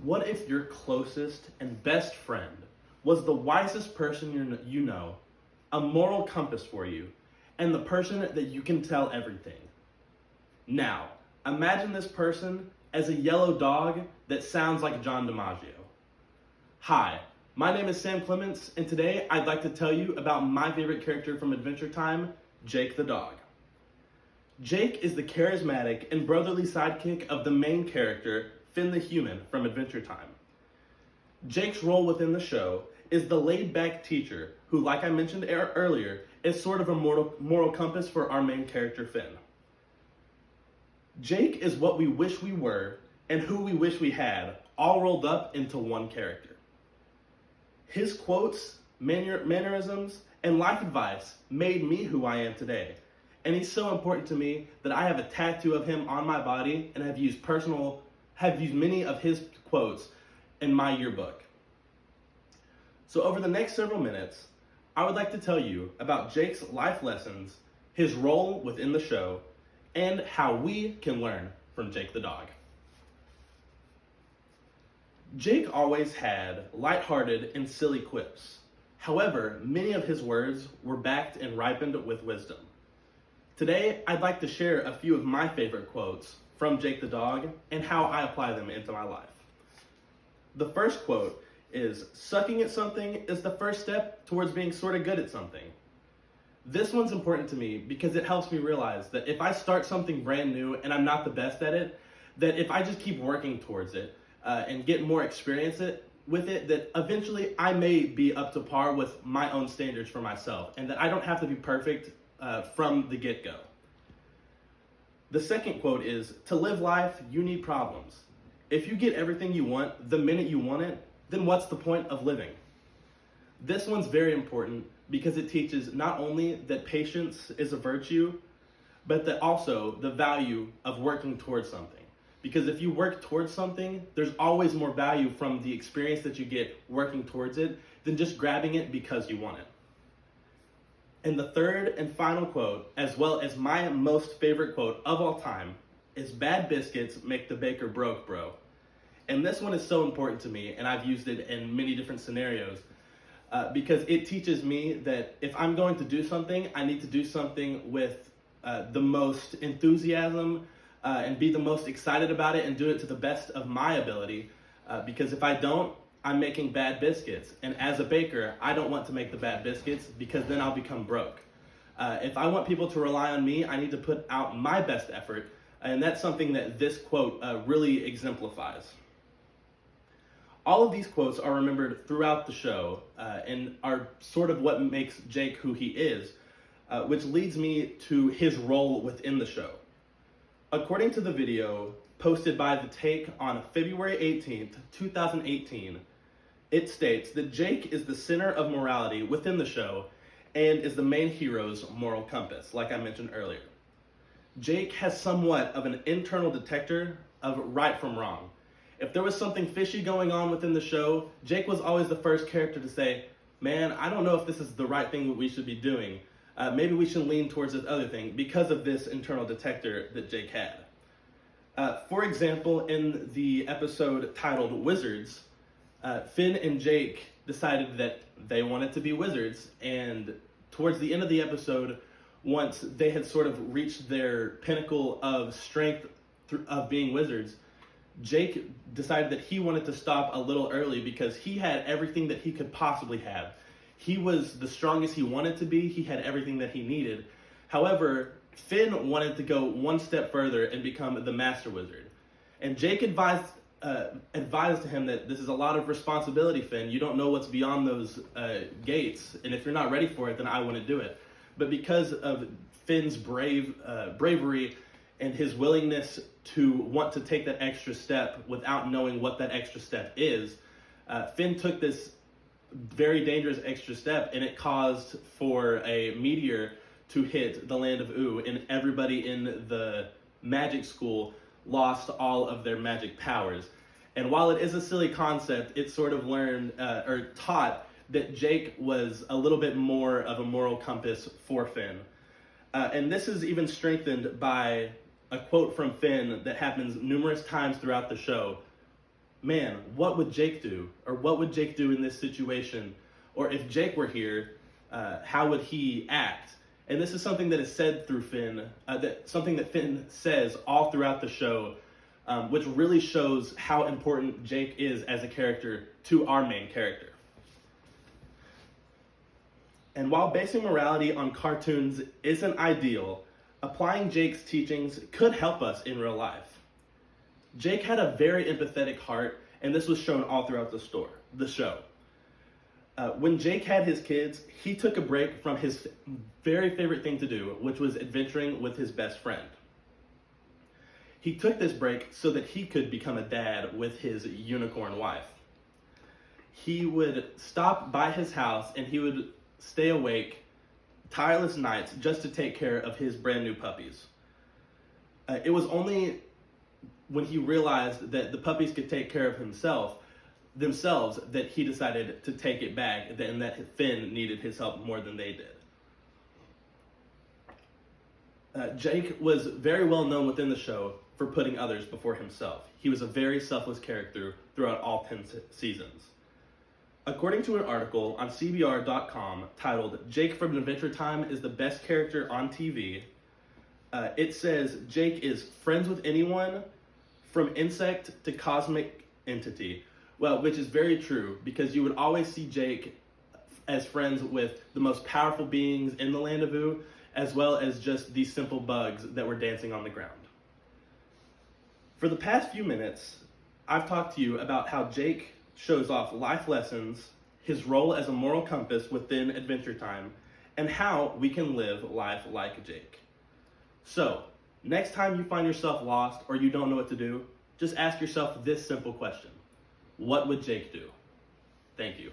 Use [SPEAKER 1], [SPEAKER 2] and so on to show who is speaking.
[SPEAKER 1] What if your closest and best friend was the wisest person you know, a moral compass for you, and the person that you can tell everything? Now, imagine this person as a yellow dog that sounds like John DiMaggio. Hi, my name is Sam Clements, and today I'd like to tell you about my favorite character from Adventure Time, Jake the dog. Jake is the charismatic and brotherly sidekick of the main character, Finn the human from Adventure Time. Jake's role within the show is the laid-back teacher who, like I mentioned earlier, is sort of a moral compass for our main character, Finn. Jake is what we wish we were and who we wish we had, all rolled up into one character. His quotes, mannerisms, and life advice made me who I am today. And he's so important to me that I have a tattoo of him on my body and have used many of his quotes in my yearbook. So over the next several minutes, I would like to tell you about Jake's life lessons, his role within the show, and how we can learn from Jake the dog. Jake always had lighthearted and silly quips. However, many of his words were backed and ripened with wisdom. Today, I'd like to share a few of my favorite quotes from Jake the dog and how I apply them into my life. The first quote is, "Sucking at something is the first step towards being sort of good at something." This one's important to me because it helps me realize that if I start something brand new and I'm not the best at it, that if I just keep working towards it and get more experience with it, that eventually I may be up to par with my own standards for myself, and that I don't have to be perfect from the get-go. The second quote is, "To live life, you need problems. If you get everything you want the minute you want it, then what's the point of living?" This one's very important because it teaches not only that patience is a virtue, but that also the value of working towards something. Because if you work towards something, there's always more value from the experience that you get working towards it than just grabbing it because you want it. And the third and final quote, as well as my most favorite quote of all time, is, "Bad biscuits make the baker broke, bro." And this one is so important to me, and I've used it in many different scenarios, because it teaches me that if I'm going to do something, I need to do something with the most enthusiasm and be the most excited about it and do it to the best of my ability, because if I don't, I'm making bad biscuits. And as a baker, I don't want to make the bad biscuits because then I'll become broke. If I want people to rely on me, I need to put out my best effort. And that's something that this quote really exemplifies. All of these quotes are remembered throughout the show and are sort of what makes Jake who he is, which leads me to his role within the show. According to the video posted by The Take on February 18th, 2018, it states that Jake is the center of morality within the show and is the main hero's moral compass, like I mentioned earlier. Jake has somewhat of an internal detector of right from wrong. If there was something fishy going on within the show, Jake was always the first character to say, "Man, I don't know if this is the right thing that we should be doing. Maybe we should lean towards this other thing," because of this internal detector that Jake had. For example, in the episode titled Wizards, Finn and Jake decided that they wanted to be wizards, and towards the end of the episode, once they had sort of reached their pinnacle of strength of being wizards, Jake decided that he wanted to stop a little early because he had everything that he could possibly have. He was the strongest he wanted to be. He had everything that he needed. However, Finn wanted to go one step further and become the master wizard. And Jake advised to him that this is a lot of responsibility, Finn. You don't know what's beyond those gates. And if you're not ready for it, then I wouldn't do it. But because of Finn's bravery and his willingness to want to take that extra step without knowing what that extra step is, Finn took this very dangerous extra step, and it caused for a meteor to hit the land of Oo, and everybody in the magic school lost all of their magic powers. And while it is a silly concept, it sort of learned or taught that Jake was a little bit more of a moral compass for Finn. And this is even strengthened by a quote from Finn that happens numerous times throughout the show, man, what would Jake do? Or what would Jake do in this situation? Or if Jake were here, how would he act? And this is something that is said through Finn, something that Finn says all throughout the show, which really shows how important Jake is as a character to our main character. And while basing morality on cartoons isn't ideal, applying Jake's teachings could help us in real life. Jake had a very empathetic heart, and this was shown all throughout the show. When Jake had his kids, he took a break from his very favorite thing to do, which was adventuring with his best friend. He took this break so that he could become a dad with his unicorn wife. He would stop by his house and he would stay awake tireless nights just to take care of his brand new puppies. It was only when he realized that the puppies could take care of themselves that he decided to take it back, and that Finn needed his help more than they did. Jake was very well known within the show for putting others before himself. He was a very selfless character throughout all 10 seasons. According to an article on CBR.com titled "Jake from Adventure Time is the best character on TV," it says Jake is friends with anyone, from insect to cosmic entity. Well, which is very true, because you would always see Jake as friends with the most powerful beings in the Land of Ooo, as well as just these simple bugs that were dancing on the ground. For the past few minutes, I've talked to you about how Jake shows off life lessons, his role as a moral compass within Adventure Time, and how we can live life like Jake. So, next time you find yourself lost or you don't know what to do, just ask yourself this simple question: what would Jake do? Thank you.